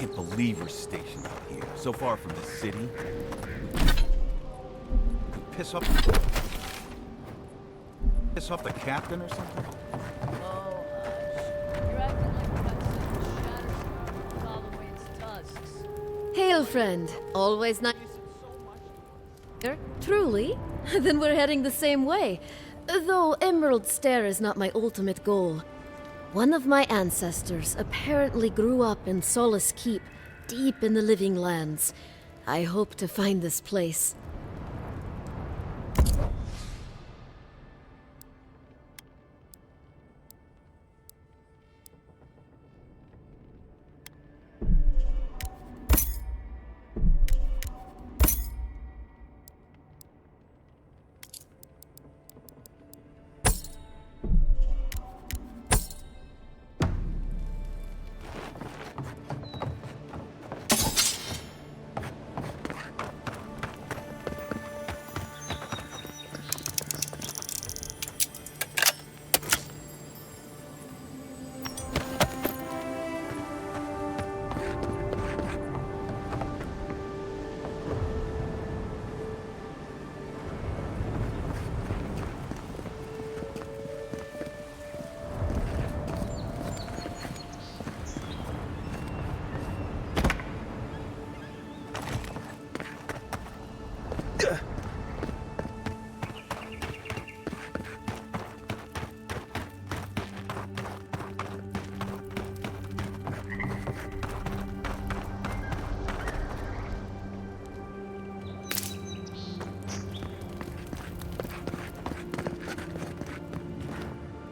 can't believe we're stationed out here, so far from the city. Could piss off the captain or something? Oh, hush. You're acting like you got some shadows to follow away its tusks. Hail, friend. Always nice. Truly? Then we're heading the same way. Though Emerald Stair is not my ultimate goal. One of my ancestors apparently grew up in Solace Keep, deep in the Living Lands. I hope to find this place.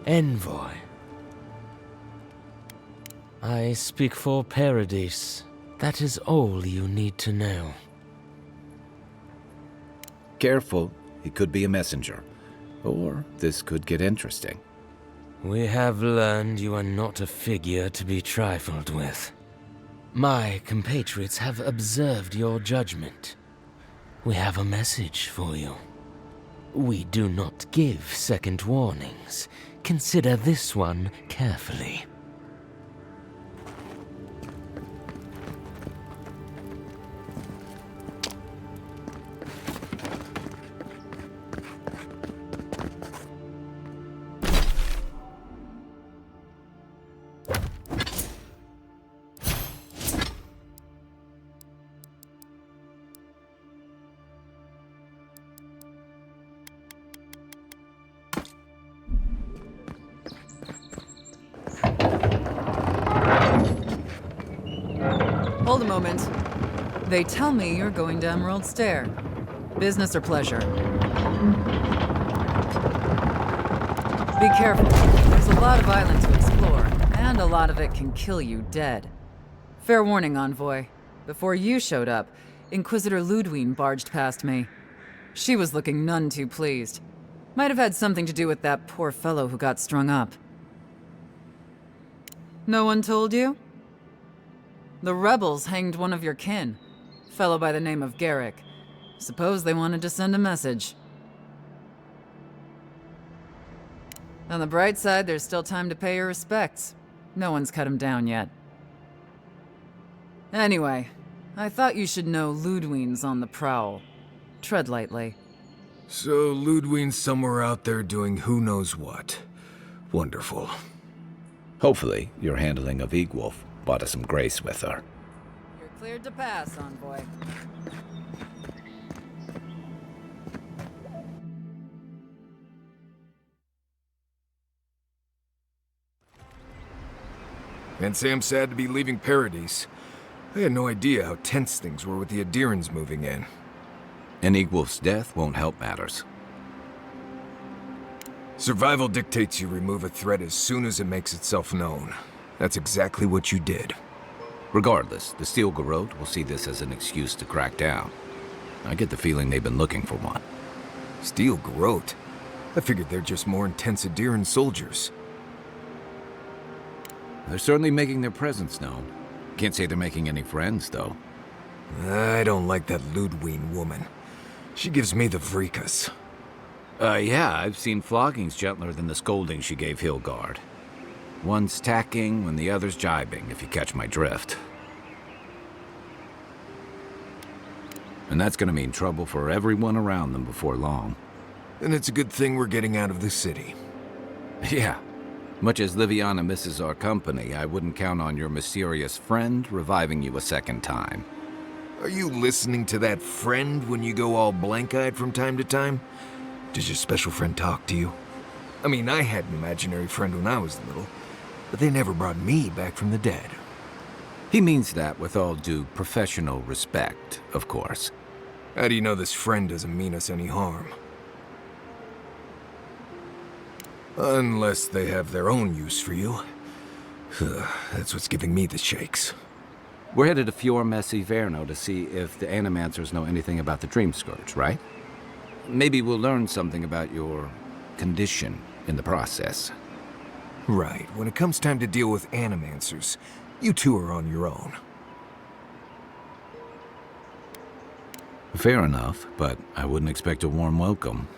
Envoy. I speak for Paradise. That is all you need to know. Careful, he could be a messenger. Or this could get interesting. We have learned you are not a figure to be trifled with. My compatriots have observed your judgment. We have a message for you. We do not give second warnings. Consider this one carefully. Hold a moment. They tell me you're going to Emerald Stair. Business or pleasure? Be careful. There's a lot of island to explore, and a lot of it can kill you dead. Fair warning, Envoy. Before you showed up, Inquisitor Ludwine barged past me. She was looking none too pleased. Might have had something to do with that poor fellow who got strung up. No one told you? The rebels hanged one of your kin, fellow by the name of Garrick. Suppose they wanted to send a message. On the bright side, there's still time to pay your respects. No one's cut him down yet. Anyway, I thought you should know Ludwine's on the prowl. Tread lightly. So Ludwine's somewhere out there doing who knows what. Wonderful. Hopefully, your handling of Egwolf brought us some grace with her. You're cleared to pass, Envoy. Can't say I'm sad to be leaving Paradise. I had no idea how tense things were with the Adirans moving in. And Egwolf's death won't help matters. Survival dictates you remove a threat as soon as it makes itself known. That's exactly what you did. Regardless, the Steel Garrote will see this as an excuse to crack down. I get the feeling they've been looking for one. Steel Garrote? I figured they're just more intense Adiran soldiers. They're certainly making their presence known. Can't say they're making any friends, though. I don't like that Ludwine woman. She gives me the vrikas. Yeah, I've seen floggings gentler than the scolding she gave Hilgard. One's tacking when the other's jibing, if you catch my drift. And that's gonna mean trouble for everyone around them before long. And it's a good thing we're getting out of the city. Yeah. Much as Liviana misses our company, I wouldn't count on your mysterious friend reviving you a second time. Are you listening to that friend when you go all blank-eyed from time to time? Does your special friend talk to you? I mean, I had an imaginary friend when I was little, but they never brought me back from the dead. He means that with all due professional respect, of course. How do you know this friend doesn't mean us any harm? Unless they have their own use for you. That's what's giving me the shakes. We're headed to Fior Messi Verno to see if the Animancers know anything about the Dream Scourge, right? Maybe we'll learn something about your condition in the process. Right. When it comes time to deal with Animancers, you two are on your own. Fair enough, but I wouldn't expect a warm welcome.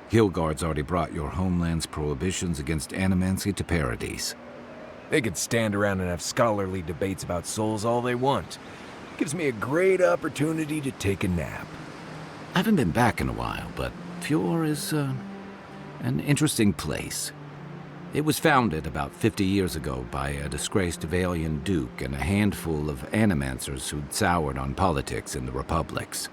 Hillguard's already brought your homeland's prohibitions against animancy to Paradise. They could stand around and have scholarly debates about souls all they want. Gives me a great opportunity to take a nap. I haven't been back in a while, but Fior is an interesting place. It was founded about 50 years ago by a disgraced Valian duke and a handful of animancers who'd soured on politics in the republics.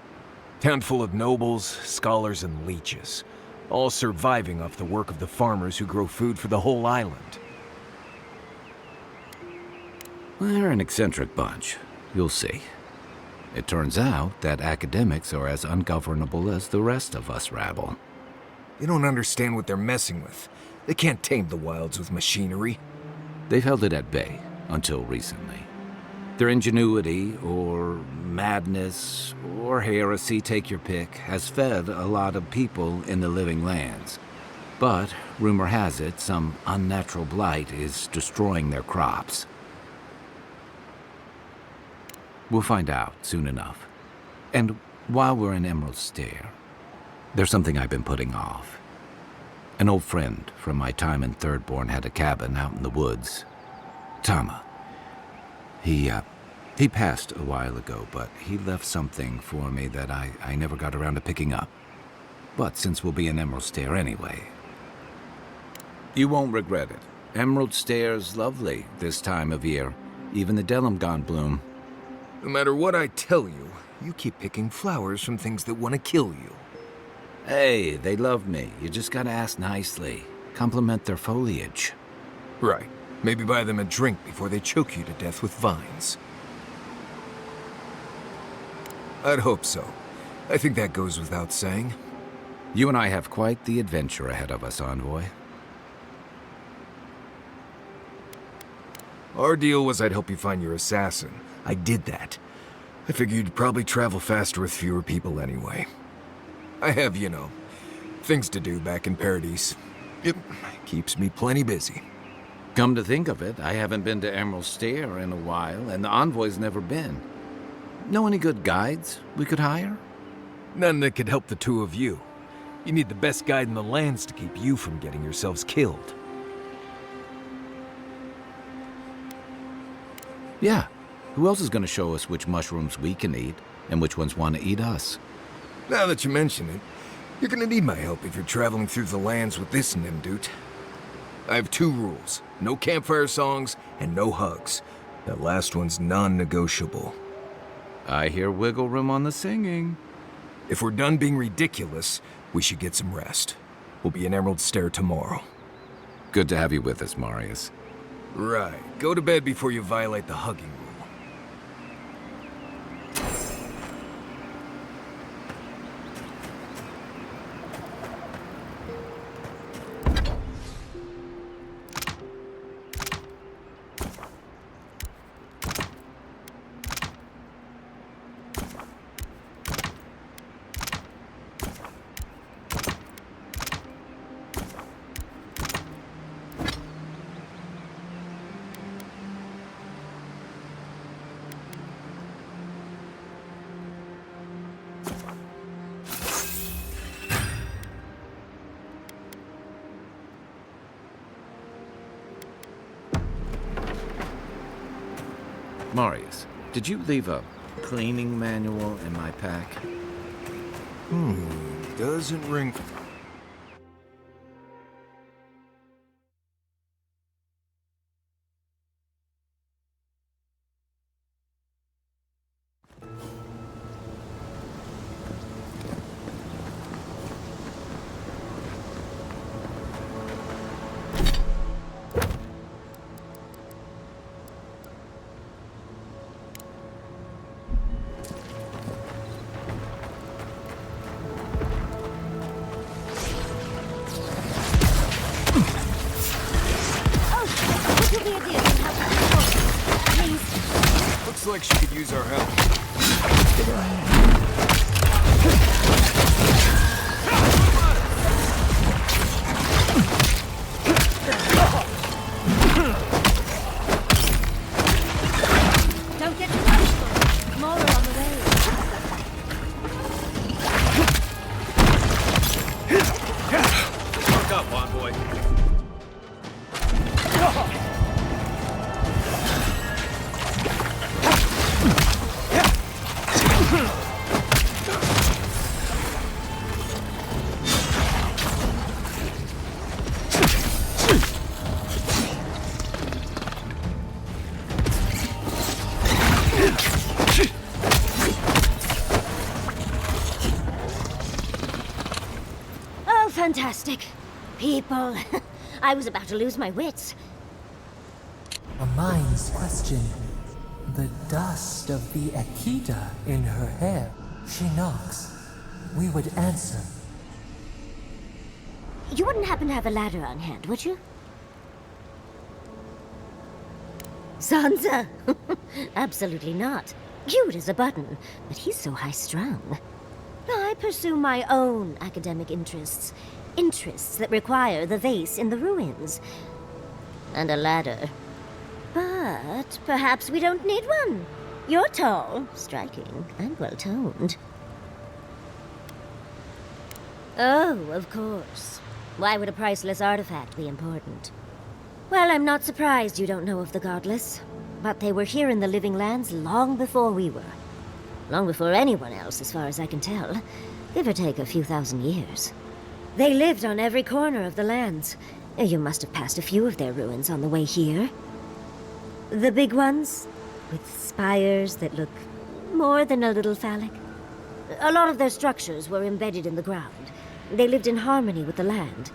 Town full of nobles, scholars, and leeches, all surviving off the work of the farmers who grow food for the whole island. They're an eccentric bunch. You'll see. It turns out that academics are as ungovernable as the rest of us rabble. They don't understand what they're messing with. They can't tame the wilds with machinery. They've held it at bay until recently. Their ingenuity, or madness, or heresy, take your pick, has fed a lot of people in the living lands. But, rumor has it, some unnatural blight is destroying their crops. We'll find out soon enough. And while we're in Emerald Stair, there's something I've been putting off. An old friend from my time in Thirdborn had a cabin out in the woods. Tama. He passed a while ago, but he left something for me that I never got around to picking up. But since we'll be in Emerald Stair anyway, you won't regret it. Emerald Stair's lovely this time of year. Even the Delimgon bloom. No matter what I tell you, you keep picking flowers from things that want to kill you. Hey, they love me. You just gotta ask nicely. Compliment their foliage. Right. Maybe buy them a drink before they choke you to death with vines. I'd hope so. I think that goes without saying. You and I have quite the adventure ahead of us, Envoy. Our deal was I'd help you find your assassin. I did that. I figured you'd probably travel faster with fewer people anyway. I have, things to do back in Paradise. It keeps me plenty busy. Come to think of it, I haven't been to Emerald Stair in a while, and the Envoy's never been. Know any good guides we could hire? None that could help the two of you. You need the best guide in the lands to keep you from getting yourselves killed. Yeah. Who else is going to show us which mushrooms we can eat, and which ones want to eat us? Now that you mention it, you're gonna need my help if you're traveling through the lands with this Nimdude. I have 2 rules. No campfire songs, and no hugs. That last one's non-negotiable. I hear wiggle room on the singing. If we're done being ridiculous, we should get some rest. We'll be in Emerald Stair tomorrow. Good to have you with us, Marius. Right. Go to bed before you violate the hugging rule. Marius, did you leave a cleaning manual in my pack? Doesn't ring... Looks like she could use our help. Don't get too comfortable. More are on the way. Fuck up, envoy. Oh, fantastic. People. I was about to lose my wits. A mind's question. The dust of the Akita in her hair. She knocks. We would answer. You wouldn't happen to have a ladder on hand, would you? Sansa? Absolutely not. Cute as a button, but he's so high-strung. I pursue my own academic interests. Interests that require the vase in the ruins. And a ladder. But perhaps we don't need one. You're tall, striking, and well-toned. Oh, of course. Why would a priceless artifact be important? Well, I'm not surprised you don't know of the Godless. But they were here in the Living Lands long before we were. Long before anyone else, as far as I can tell. Give or take a few thousand years. They lived on every corner of the lands. You must have passed a few of their ruins on the way here. The big ones, with spires that look more than a little phallic. A lot of their structures were embedded in the ground. They lived in harmony with the land.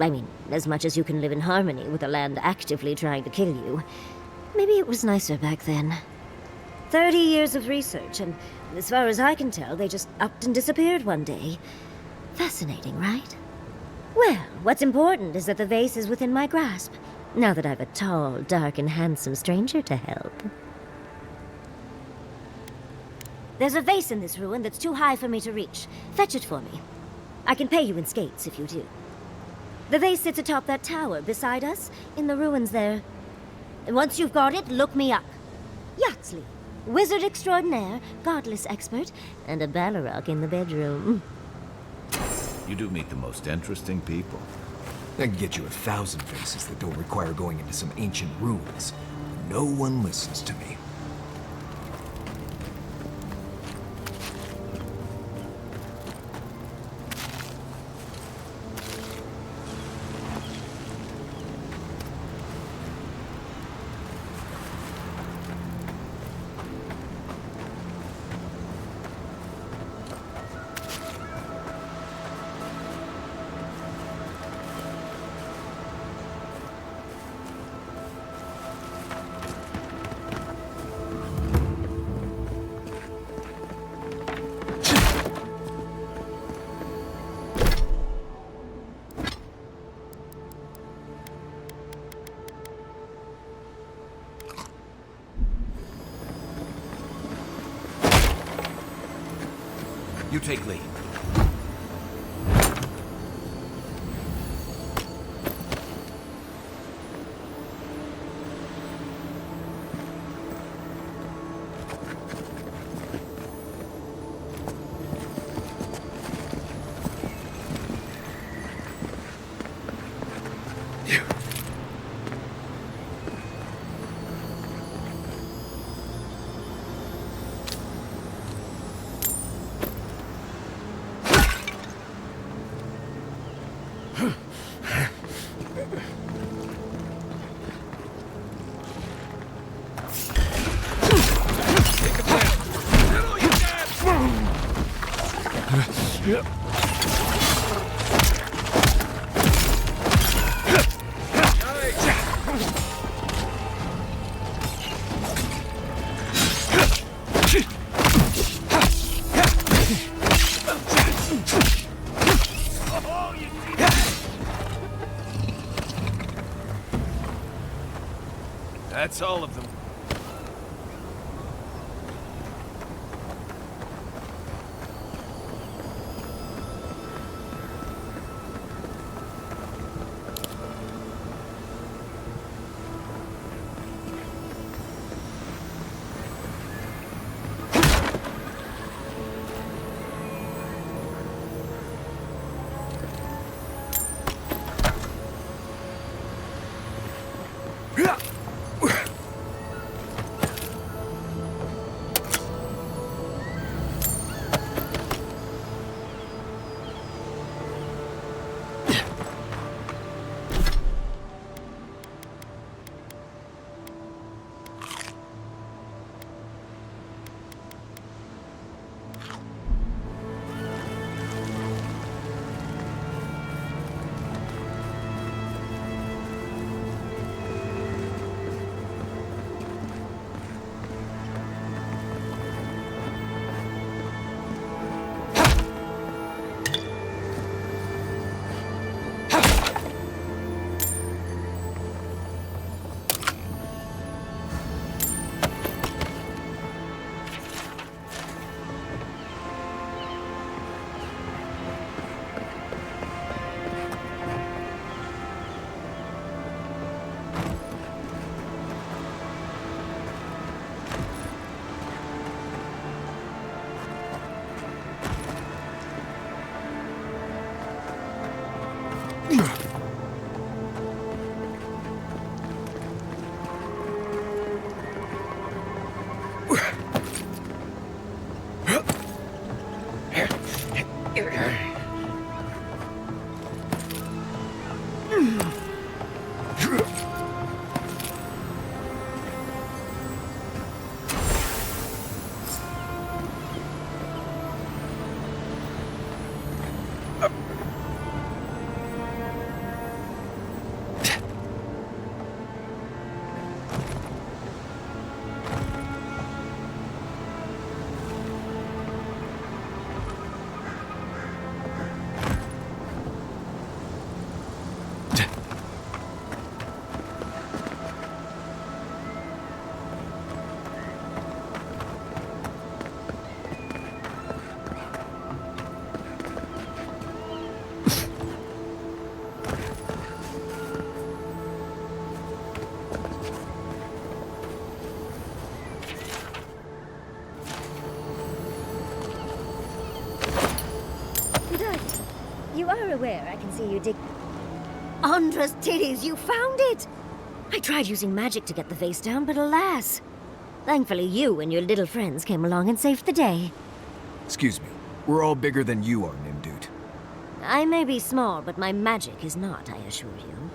I mean, as much as you can live in harmony with the land actively trying to kill you. Maybe it was nicer back then. 30 years of research, and as far as I can tell, they just upped and disappeared one day. Fascinating, right? Well, what's important is that the vase is within my grasp, now that I've a tall, dark, and handsome stranger to help. There's a vase in this ruin that's too high for me to reach. Fetch it for me. I can pay you in skates if you do. The vase sits atop that tower beside us, in the ruins there. And once you've got it, look me up. Yatsley, wizard extraordinaire, godless expert, and a Balrog in the bedroom. You do meet the most interesting people. I can get you 1,000 faces that don't require going into some ancient ruins. No one listens to me. You take lead. That's all of them. You are aware I can see you dig... Andra's titties, you found it! I tried using magic to get the vase down, but alas. Thankfully you and your little friends came along and saved the day. Excuse me. We're all bigger than you are, Nimdude. I may be small, but my magic is not, I assure you.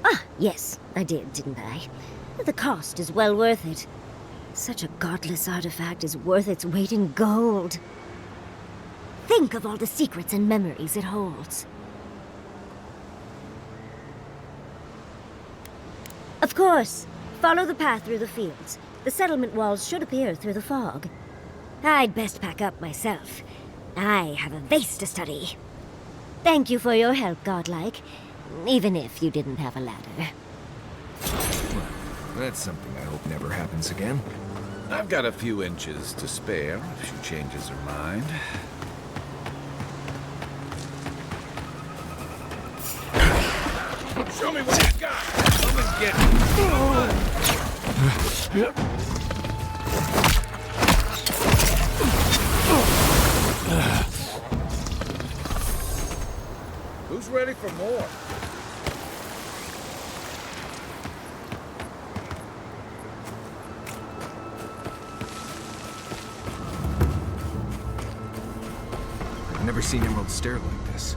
Ah, yes, I did, didn't I? The cost is well worth it. Such a godless artifact is worth its weight in gold. Think of all the secrets and memories it holds. Of course, follow the path through the fields. The settlement walls should appear through the fog. I'd best pack up myself. I have a vase to study. Thank you for your help, Godlike, even if you didn't have a ladder. Well, that's something I hope never happens again. I've got a few inches to spare if she changes her mind. Show me what you got! Come and get Who's ready for more? I've never seen Emerald stare like this.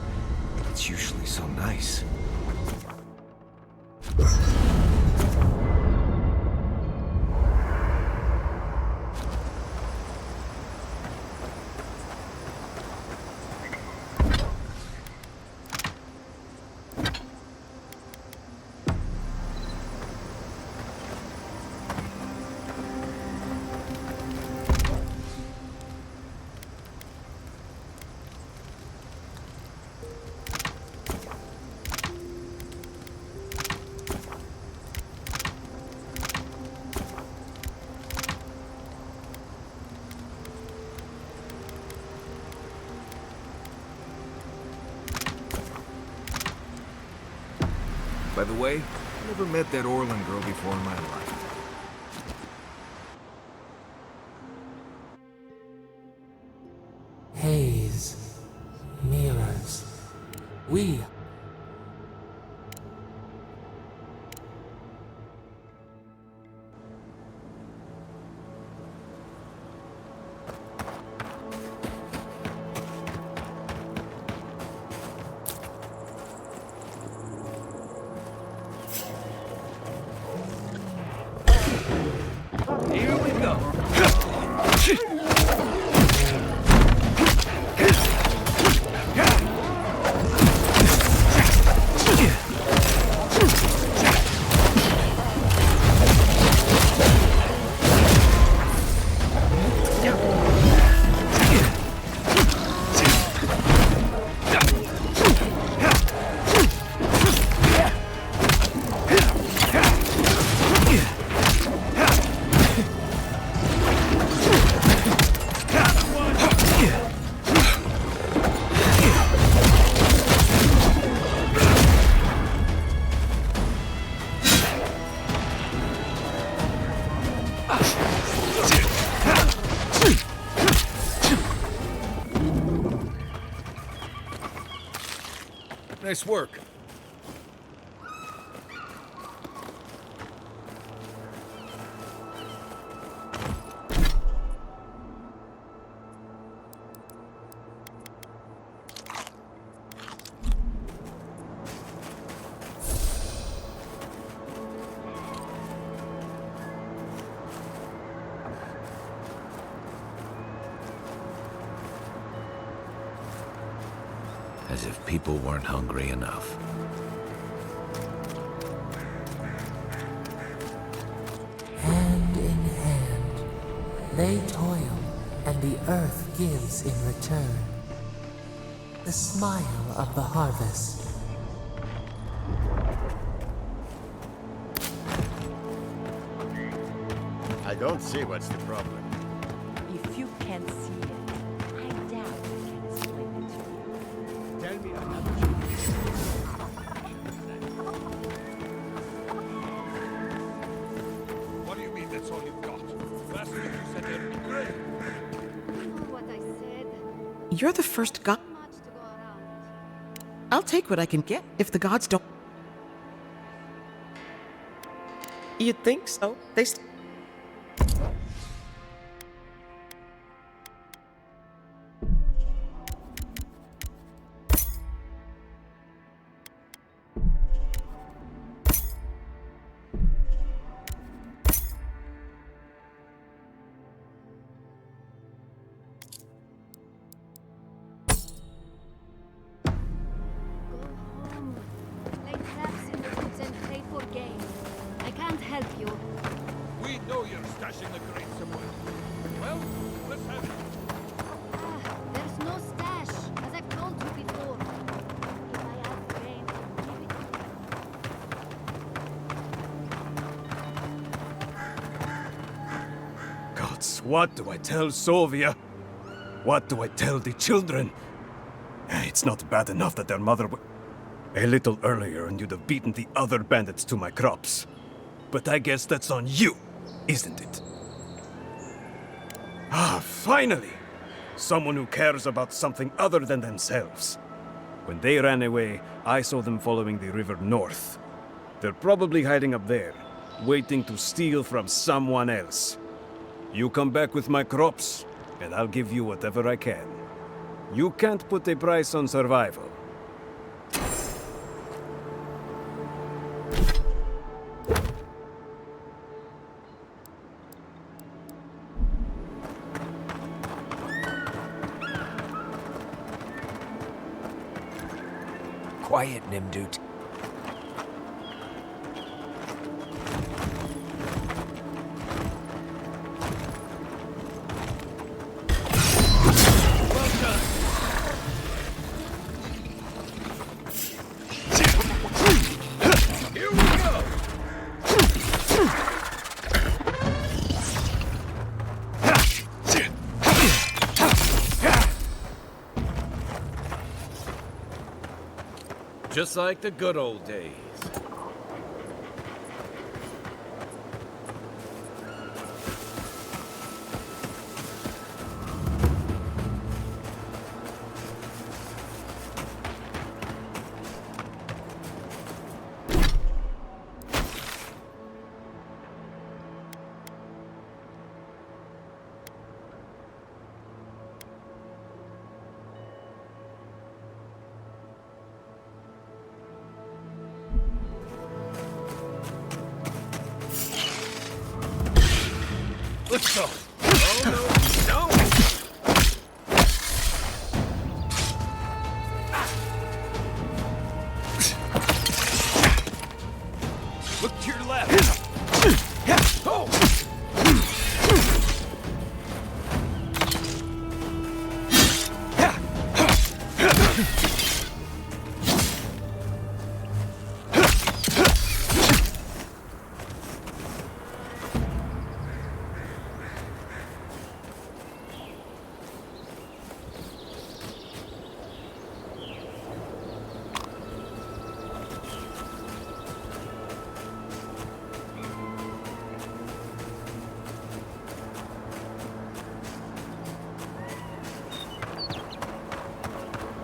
It's usually so nice. By the way, never met that Orlin girl before in my life. Haze. Mirrors. We Here we go. Nice work. As if people weren't hungry enough. hand in hand, they toil, and the earth gives in return. The smile of the harvest. I don't see what's the problem. If you can't see it, I doubt I can explain it to you. Tell me another. What do you mean that's all you've got? Last week you said there'd be great. What I said. You're the first god. Much to go around. I'll take what I can get if the gods don't. You'd think so. Go home. Lay traps in the woods and play for game. I can't help you. We know you're stashing the grain somewhere. Well, let's have it. There's no stash, as I've told you before. If I have grain, give it to me. Gods, what do I tell Sovia? What do I tell the children? It's not bad enough that their mother a little earlier and you'd have beaten the other bandits to my crops. But I guess that's on you, isn't it? Ah, finally! Someone who cares about something other than themselves. When they ran away, I saw them following the river north. They're probably hiding up there, waiting to steal from someone else. You come back with my crops, and I'll give you whatever I can. You can't put a price on survival. Quiet, Nimdut. Here we go! Just like the good old days. Let's go. Oh, no, no! Look to your left. Oh!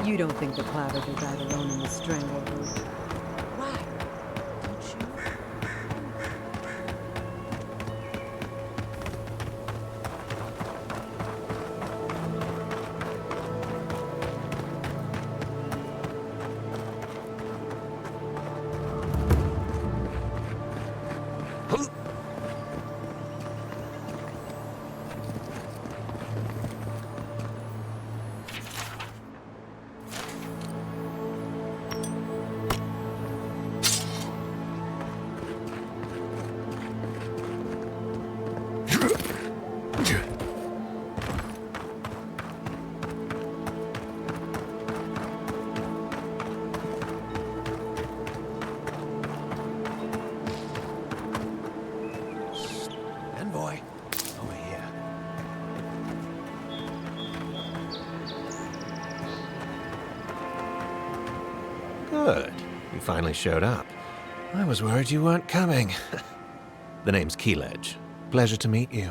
You don't think the Claviger died alone in the stranglehold? Why? Don't you? Envoy, over here. Good. You finally showed up. I was worried you weren't coming. The name's Keeledge. Pleasure to meet you.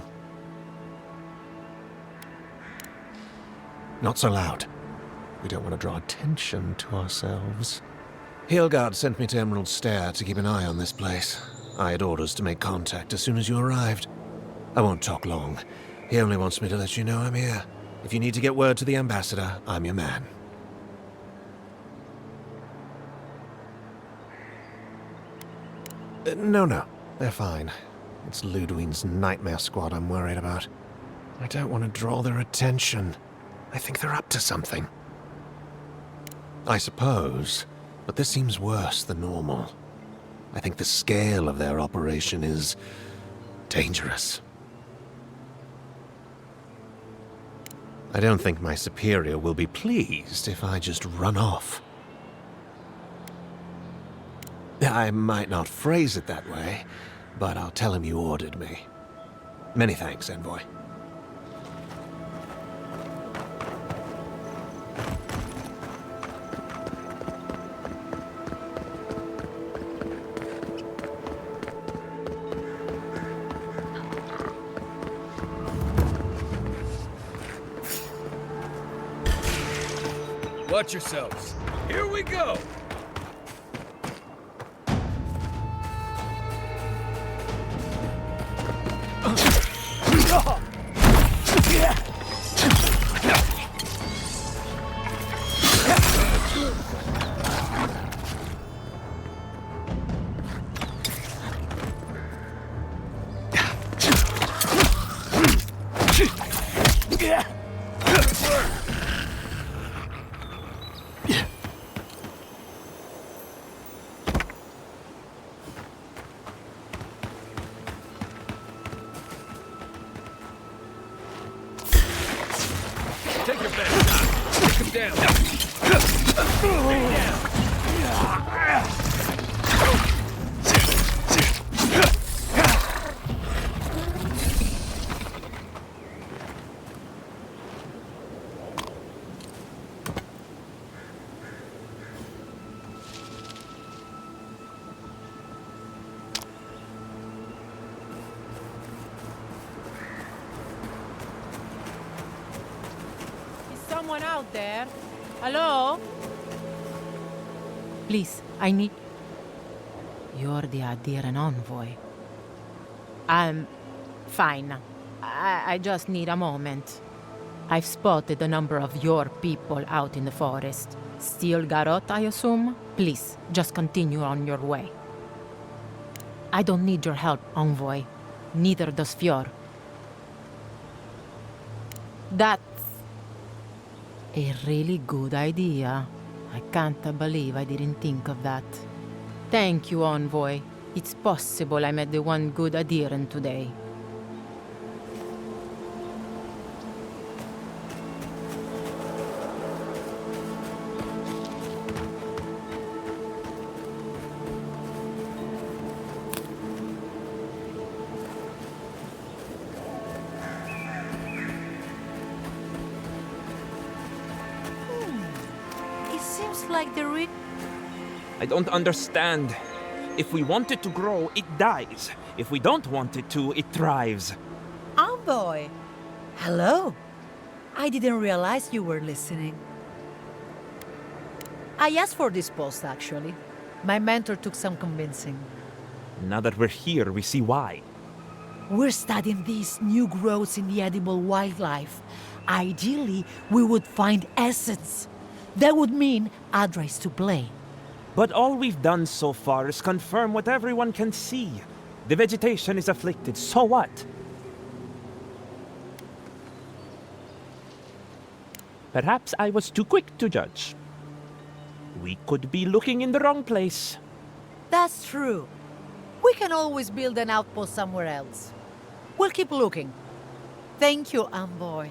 Not so loud. We don't want to draw attention to ourselves. Hilgard sent me to Emerald Stair to keep an eye on this place. I had orders to make contact as soon as you arrived. I won't talk long. He only wants me to let you know I'm here. If you need to get word to the ambassador, I'm your man. No. They're fine. It's Ludwine's nightmare squad I'm worried about. I don't want to draw their attention. I think they're up to something. I suppose, but this seems worse than normal. I think the scale of their operation is dangerous. I don't think my superior will be pleased if I just run off. I might not phrase it that way, but I'll tell him you ordered me. Many thanks, Envoy. Watch yourselves. Here we go! Take your best shot. Take him down. Stay down. Someone out there? Hello? Please, I need... You're the Adiran envoy. I'm fine. I just need a moment. I've spotted a number of your people out in the forest. Still Garot, I assume? Please, just continue on your way. I don't need your help, envoy. Neither does Fjord. That's a really good idea. I can't believe I didn't think of that. Thank you, Envoy. It's possible I met the one good adherent today. Like the I don't understand. If we want it to grow, it dies. If we don't want it to, it thrives. Envoy! Hello. I didn't realize you were listening. I asked for this post, actually. My mentor took some convincing. Now that we're here, we see why. We're studying these new growths in the edible wildlife. Ideally, we would find essence. That would mean Adra is to blame. But all we've done so far is confirm what everyone can see. The vegetation is afflicted, so what? Perhaps I was too quick to judge. We could be looking in the wrong place. That's true. We can always build an outpost somewhere else. We'll keep looking. Thank you, Envoy.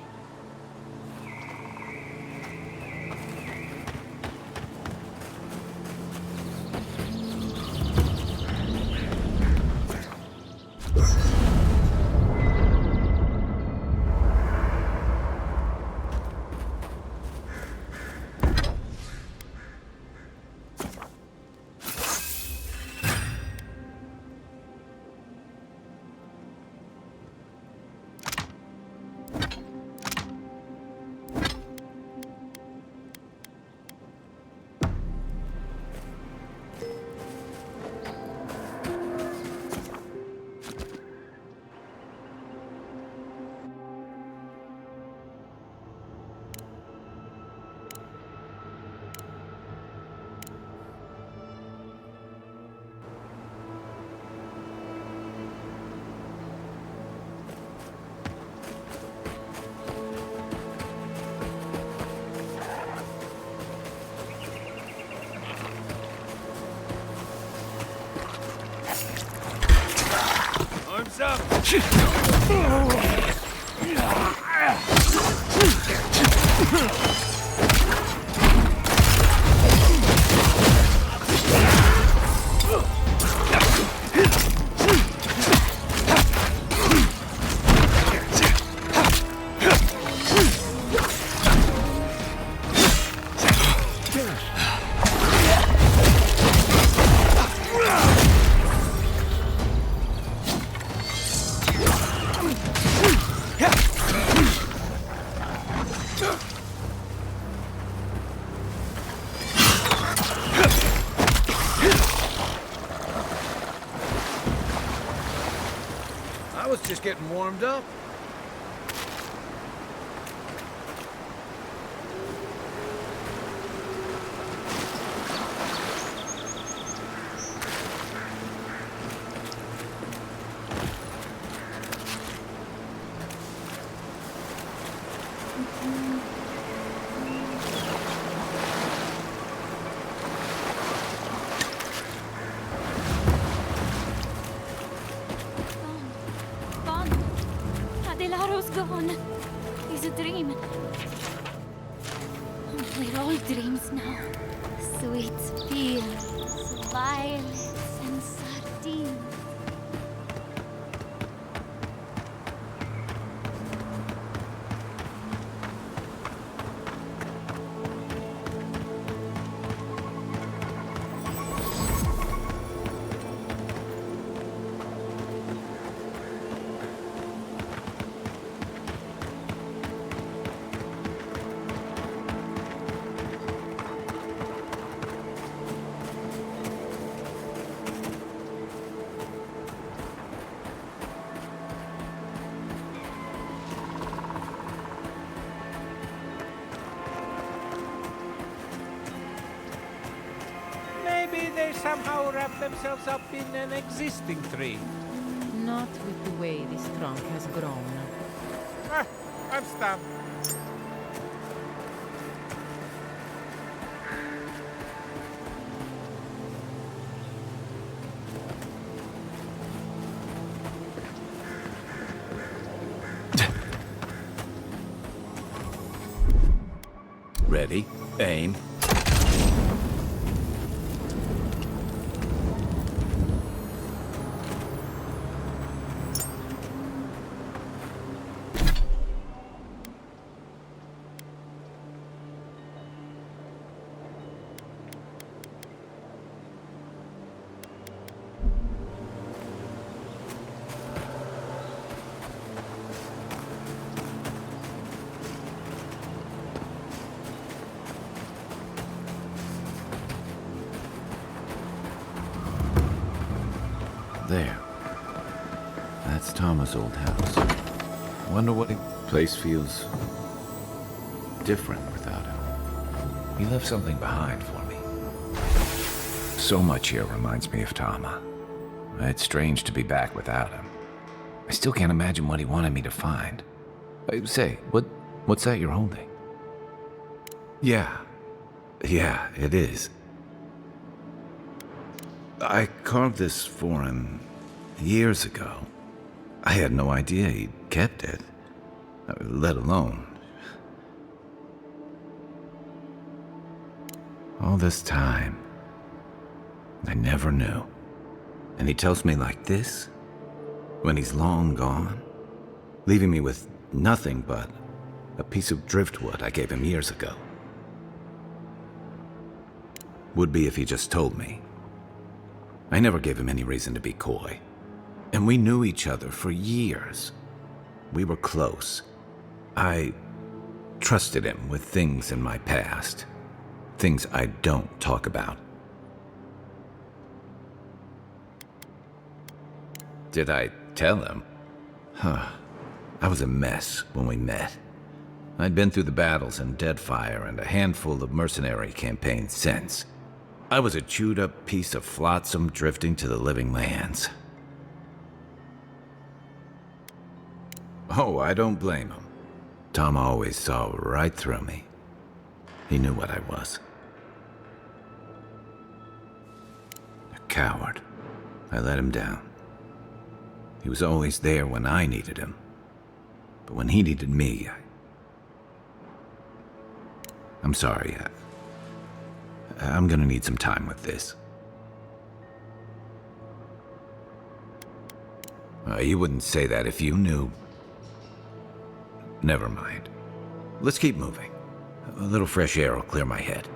Arms up! I was just getting warmed up. Adelaro's gone. It's a dream. We're all dreams now. Sweet fields, violets, and sardines. Maybe they somehow wrap themselves up in an existing tree. Not with the way this trunk has grown. Ah, I'm stuck. Ready, aim. There. That's Thomas' old house. Wonder what place feels different without him. He left something behind for me. So much here reminds me of Tama. It's strange to be back without him. I still can't imagine what he wanted me to find. Say, what's that you're holding? Yeah, it is. I carved this for him years ago. I had no idea he'd kept it, let alone. All this time, I never knew. And he tells me like this, when he's long gone, leaving me with nothing but a piece of driftwood I gave him years ago. Would be if he just told me. I never gave him any reason to be coy. And we knew each other for years. We were close. I trusted him with things in my past. Things I don't talk about. Did I tell him? I was a mess when we met. I'd been through the battles in Deadfire and a handful of mercenary campaigns since. I was a chewed-up piece of flotsam drifting to the living lands. Oh, I don't blame him. Tom always saw right through me. He knew what I was. A coward. I let him down. He was always there when I needed him. But when he needed me, I'm sorry. I'm gonna need some time with this. You wouldn't say that if you knew. Never mind. Let's keep moving. A little fresh air will clear my head.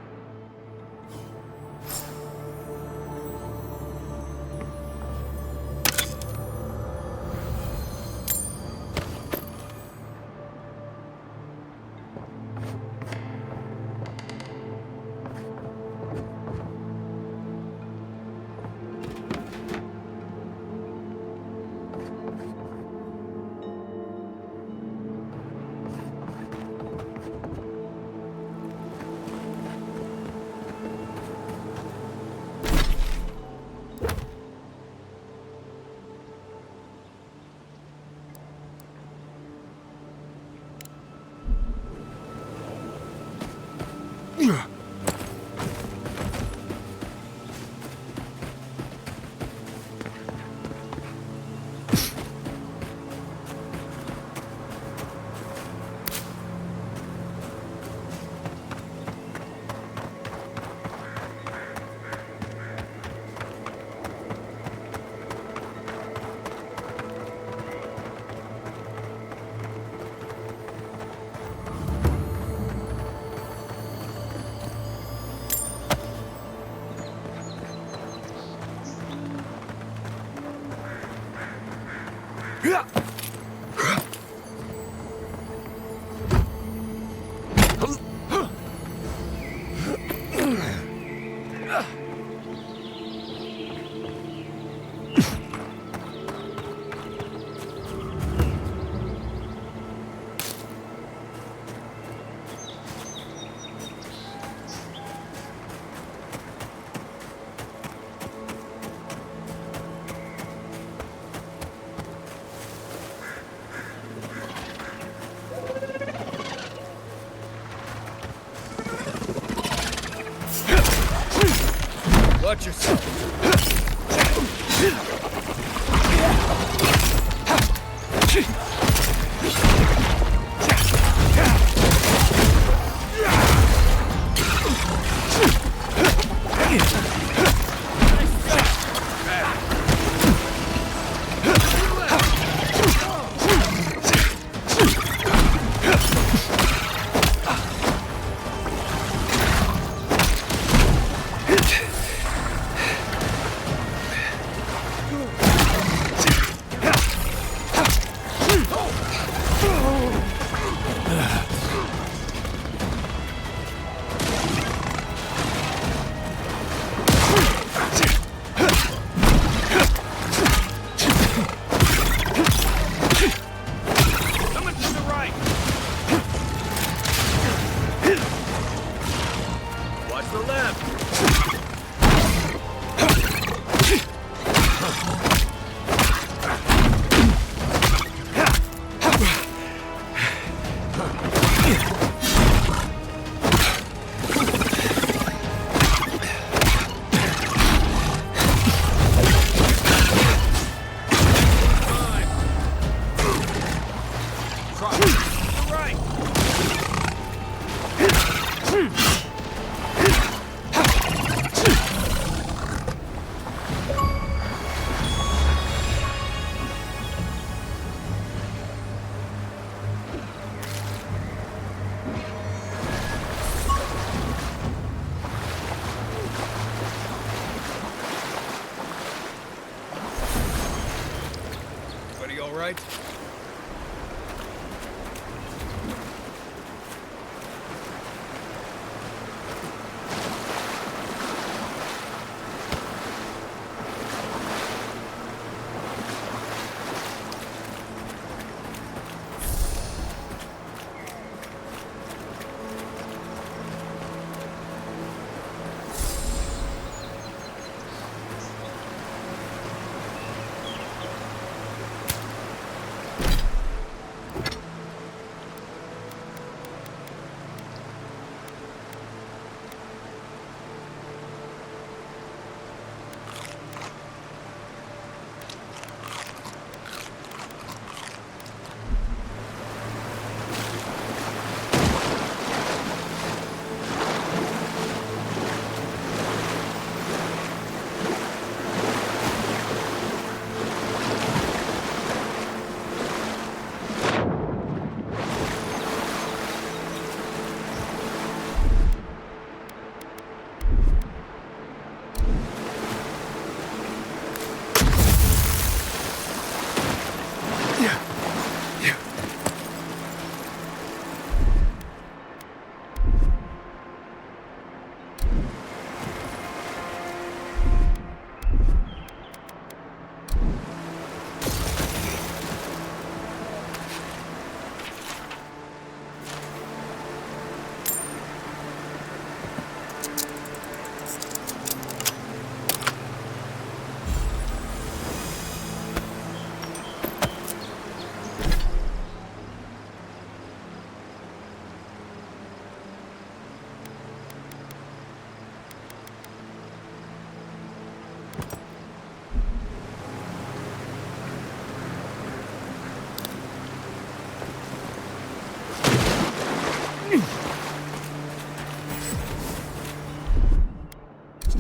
Watch yourself. Right?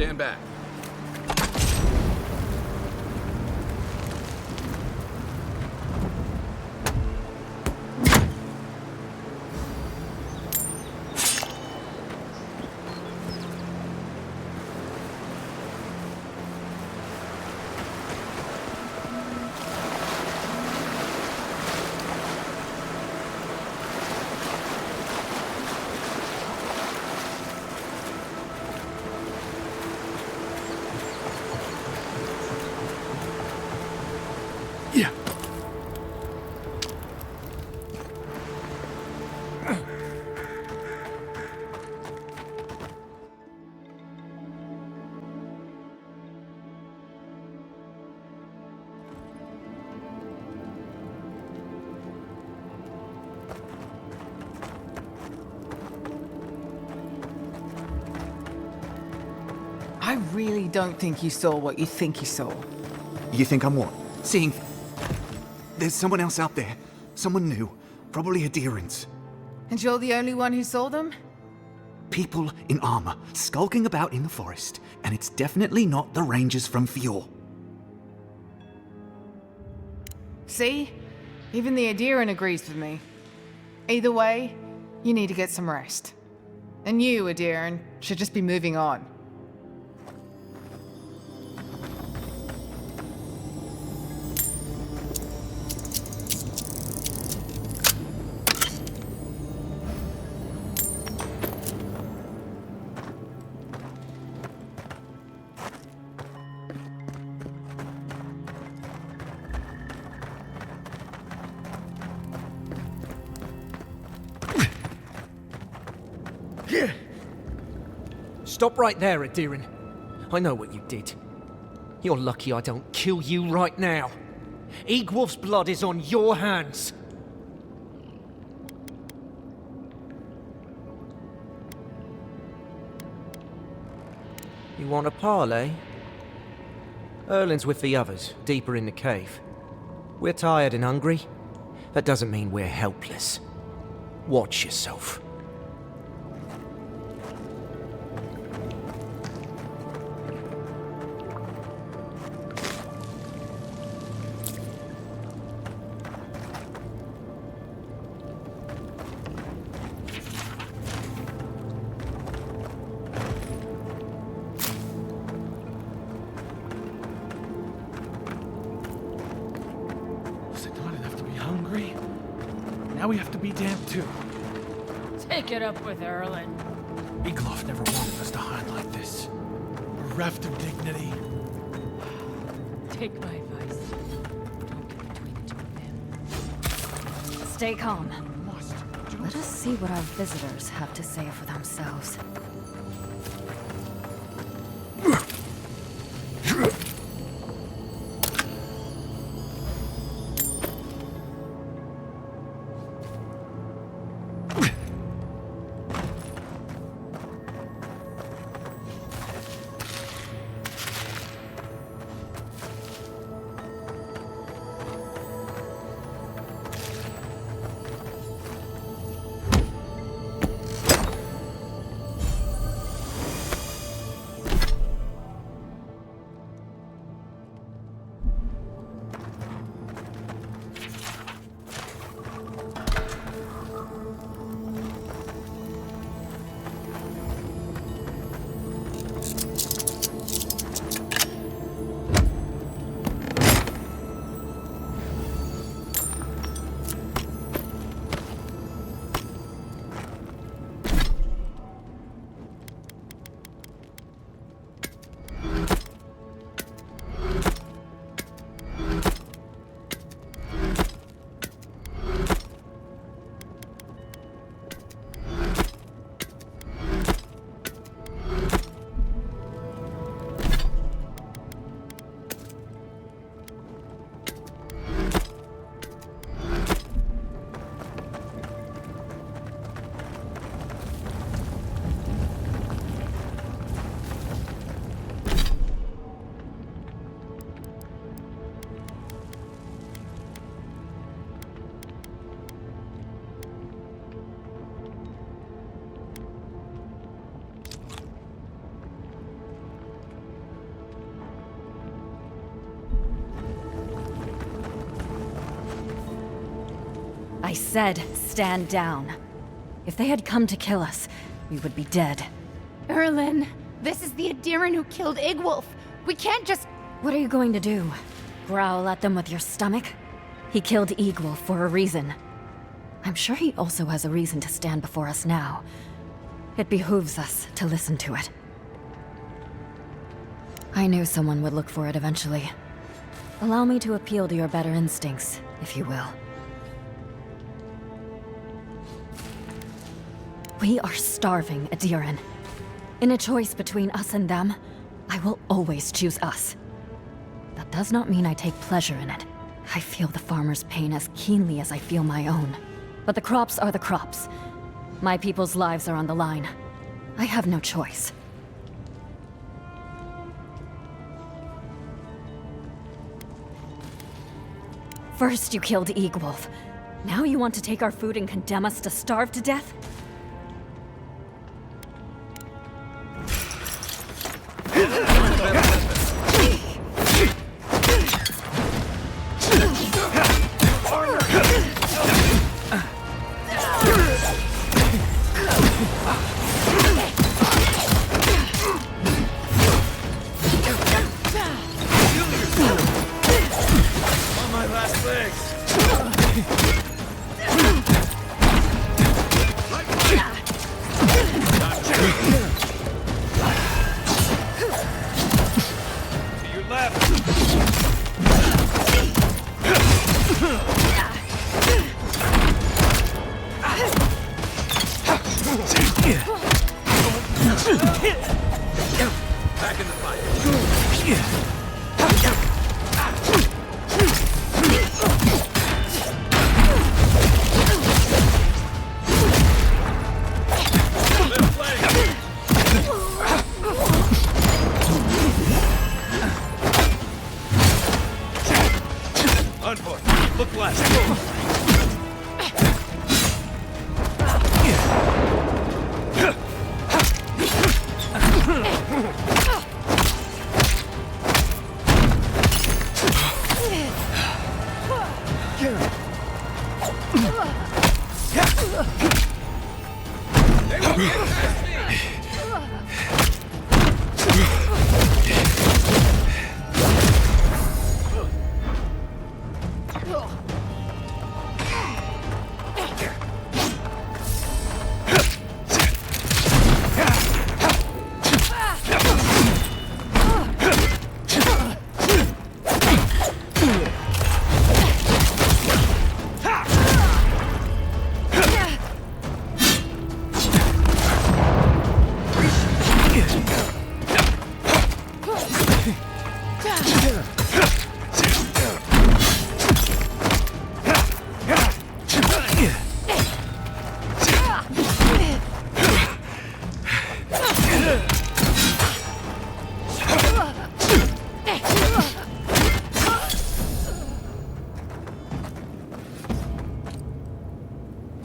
Stand back. I really don't think you saw what you think you saw. You think I'm what? Seeing... There's someone else out there. Someone new. Probably adherents. And you're the only one who saw them? People in armor, skulking about in the forest. And it's definitely not the rangers from Fjord. See? Even the Adherin agrees with me. Either way, you need to get some rest. And you, Adherin, should just be moving on. Stop right there, Adherin. I know what you did. You're lucky I don't kill you right now. Egwolf's blood is on your hands. You want a parley? Erlin's with the others, deeper in the cave. We're tired and hungry. That doesn't mean we're helpless. Watch yourself. Now we have to be damned too. Take it up with Erlin. Egloff never wanted us to hide like this. Bereft of dignity. Take my advice. Don't get between the two of them. Stay calm. Let us see what our visitors have to say for themselves. I said, stand down. If they had come to kill us, we would be dead. Erlin, this is the Adherin who killed Egwolf. We can't just... What are you going to do? Growl at them with your stomach? He killed Egwolf for a reason. I'm sure he also has a reason to stand before us now. It behooves us to listen to it. I knew someone would look for it eventually. Allow me to appeal to your better instincts, if you will. We are starving, Adherin. In a choice between us and them, I will always choose us. That does not mean I take pleasure in it. I feel the farmer's pain as keenly as I feel my own. But the crops are the crops. My people's lives are on the line. I have no choice. First you killed Egwolf. Now you want to take our food and condemn us to starve to death? On my last legs. To your left. Back in the fight. Unfoot, look left. They won't get past me.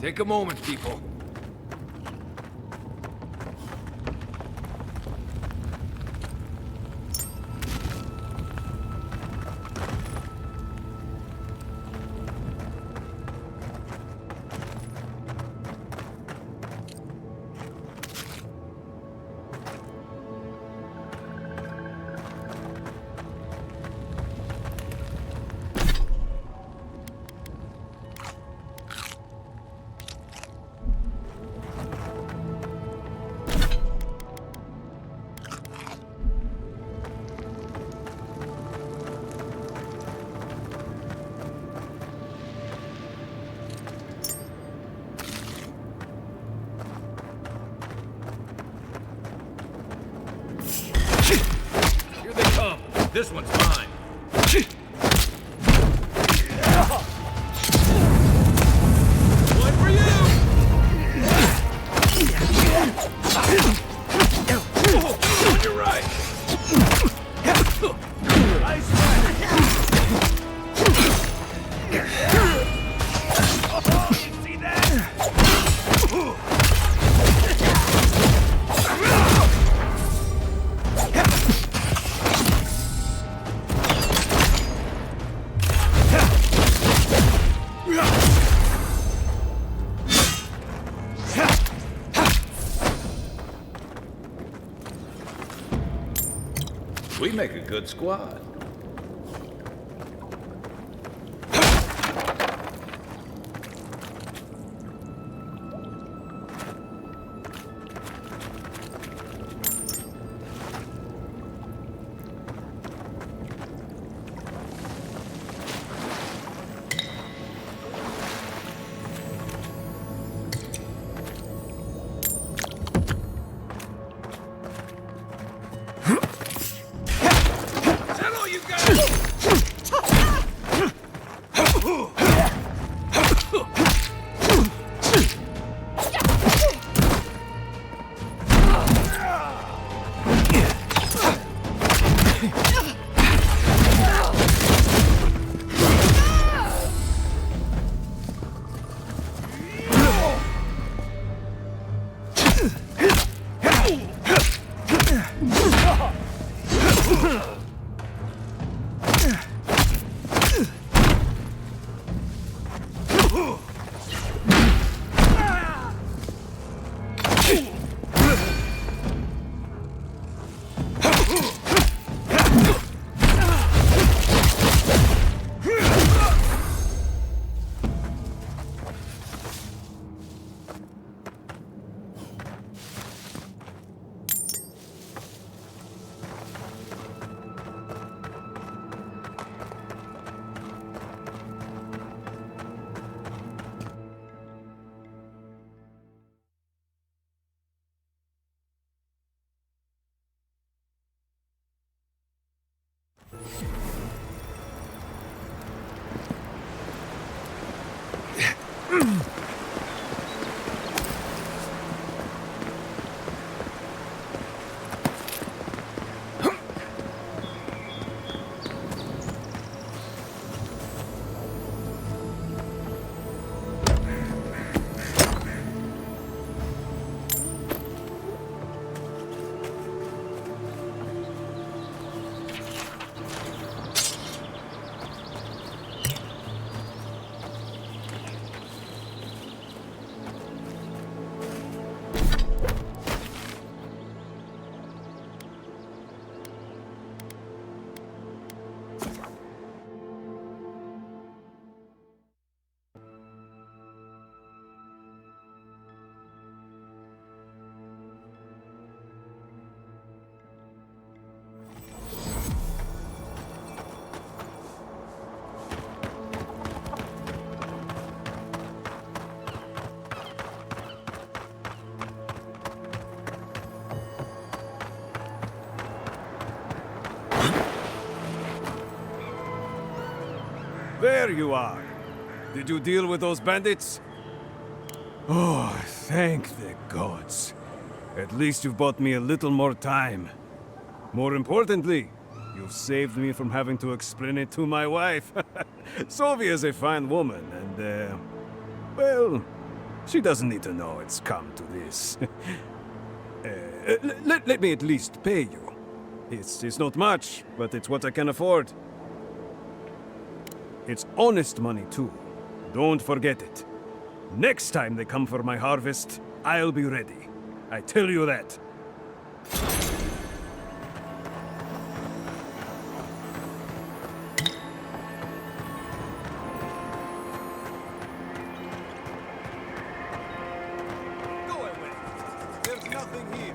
Take a moment, people. Here they come. This one's mine. One for you! On your right! Nice one! Oh, you see that? We make a good squad. There you are. Did you deal with those bandits? Oh, thank the gods. At least you've bought me a little more time. More importantly, you've saved me from having to explain it to my wife. Sylvia's a fine woman, and, well, she doesn't need to know it's come to this. Let me at least pay you. It's not much, but it's what I can afford. It's honest money, too. Don't forget it. Next time they come for my harvest, I'll be ready. I tell you that. Go away. There's nothing here.